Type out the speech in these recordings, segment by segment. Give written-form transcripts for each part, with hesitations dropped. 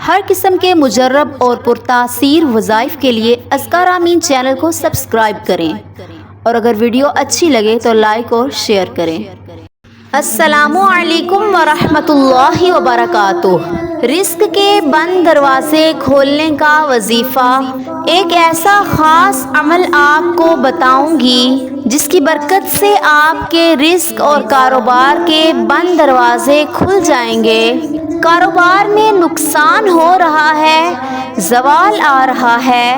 ہر قسم کے مجرب اور پرتاثیر وظائف کے لیے اذکار آمین چینل کو سبسکرائب کریں، اور اگر ویڈیو اچھی لگے تو لائک اور شیئر کریں۔ السلام علیکم ورحمۃ اللہ وبرکاتہ۔ رزق کے بند دروازے کھولنے کا وظیفہ، ایک ایسا خاص عمل آپ کو بتاؤں گی جس کی برکت سے آپ کے رزق اور کاروبار کے بند دروازے کھل جائیں گے۔ کاروبار میں نقصان ہو رہا ہے، زوال آ رہا ہے،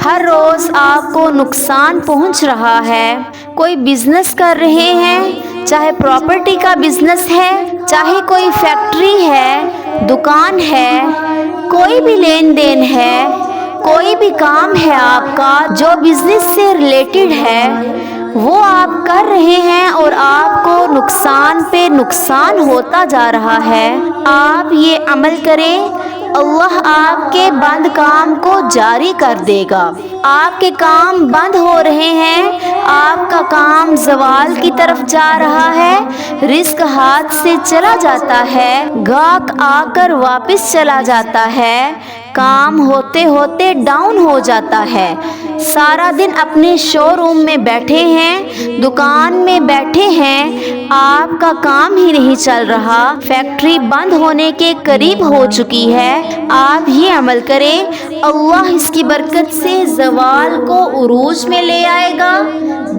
ہر روز آپ کو نقصان پہنچ رہا ہے۔ کوئی بزنس کر رہے ہیں، چاہے پراپرٹی کا بزنس ہے، چاہے کوئی فیکٹری ہے، دکان ہے، کوئی بھی لین دین ہے، کوئی بھی کام ہے آپ کا جو بزنس سے ریلیٹڈ ہے، وہ آپ کر رہے ہیں اور آپ کو نقصان پہ نقصان ہوتا جا رہا ہے۔ آپ یہ عمل کریں، اللہ آپ کے بند کام کو جاری کر دے گا۔ آپ کے کام بند ہو رہے ہیں، آپ کا کام زوال کی طرف جا رہا ہے، رزق ہاتھ سے چلا جاتا ہے، گاہک آ کر واپس چلا جاتا ہے، کام ہوتے ہوتے ڈاؤن ہو جاتا ہے۔ سارا دن اپنے شو روم میں بیٹھے ہیں، دکان میں بیٹھے ہیں، آپ کا کام ہی نہیں چل رہا، فیکٹری بند ہونے کے قریب ہو چکی ہے۔ آپ یہ عمل کریں، اللہ اس کی برکت سے زوال کو عروج میں لے آئے گا،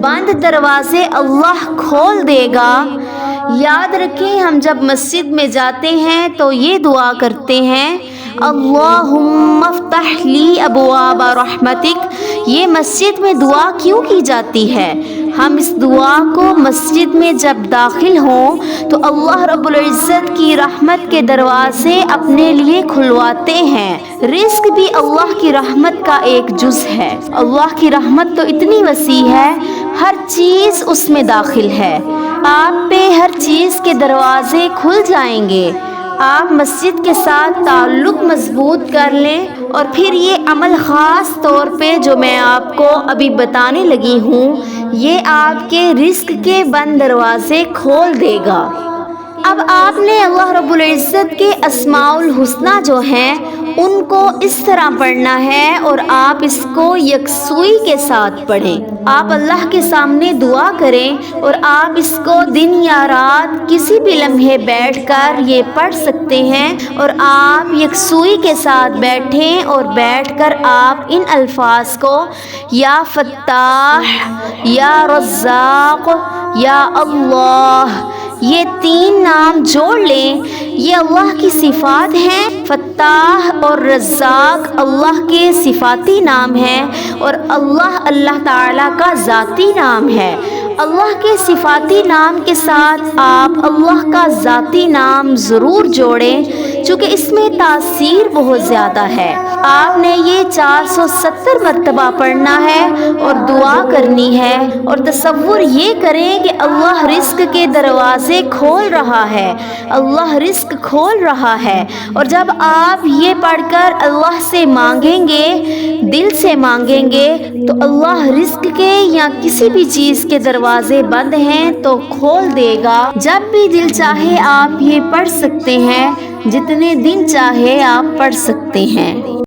بند دروازے اللہ کھول دے گا۔ یاد رکھیں، ہم جب مسجد میں جاتے ہیں تو یہ دعا کرتے ہیں، اللہم افتح لی ابواب رحمتک۔ یہ مسجد میں دعا کیوں کی جاتی ہے؟ ہم اس دعا کو مسجد میں جب داخل ہوں تو اللہ رب العزت کی رحمت کے دروازے اپنے لیے کھلواتے ہیں۔ رزق بھی اللہ کی رحمت کا ایک جز ہے۔ اللہ کی رحمت تو اتنی وسیع ہے، ہر چیز اس میں داخل ہے۔ آپ پہ ہر چیز کے دروازے کھل جائیں گے۔ آپ مسجد کے ساتھ تعلق مضبوط کر لیں، اور پھر یہ عمل خاص طور پہ جو میں آپ کو ابھی بتانے لگی ہوں، یہ آپ کے رزق کے بند دروازے کھول دے گا۔ اب آپ نے اللہ رب العزت کے اسماء الحسنی جو ہیں ان کو اس طرح پڑھنا ہے، اور آپ اس کو یکسوئی کے ساتھ پڑھیں۔ آپ اللہ کے سامنے دعا کریں، اور آپ اس کو دن یا رات کسی بھی لمحے بیٹھ کر یہ پڑھ سکتے ہیں، اور آپ یکسوئی کے ساتھ بیٹھیں اور بیٹھ کر آپ ان الفاظ کو یا فتاح، یا رزاق، یا اللہ، یہ تین نام جوڑ لیں۔ یہ اللہ کی صفات ہیں۔ فتاح اور رزاق اللہ کے صفاتی نام ہیں، اور اللہ تعالیٰ کا ذاتی نام ہے۔ اللہ کے صفاتی نام کے ساتھ آپ اللہ کا ذاتی نام ضرور جوڑیں، چونکہ اس میں تاثیر بہت زیادہ ہے۔ آپ نے یہ 470 مرتبہ پڑھنا ہے اور دعا کرنی ہے، اور تصور یہ کریں کہ اللہ رزق کے دروازے کھول رہا ہے، اللہ رزق کھول رہا ہے۔ اور جب آپ یہ پڑھ کر اللہ سے مانگیں گے، دل سے مانگیں گے، تو اللہ رزق کے یا کسی بھی چیز کے دروازے بند ہیں تو کھول دے گا۔ جب بھی دل چاہے آپ یہ پڑھ سکتے ہیں، جتنے دن چاہے آپ پڑھ سکتے ہیں۔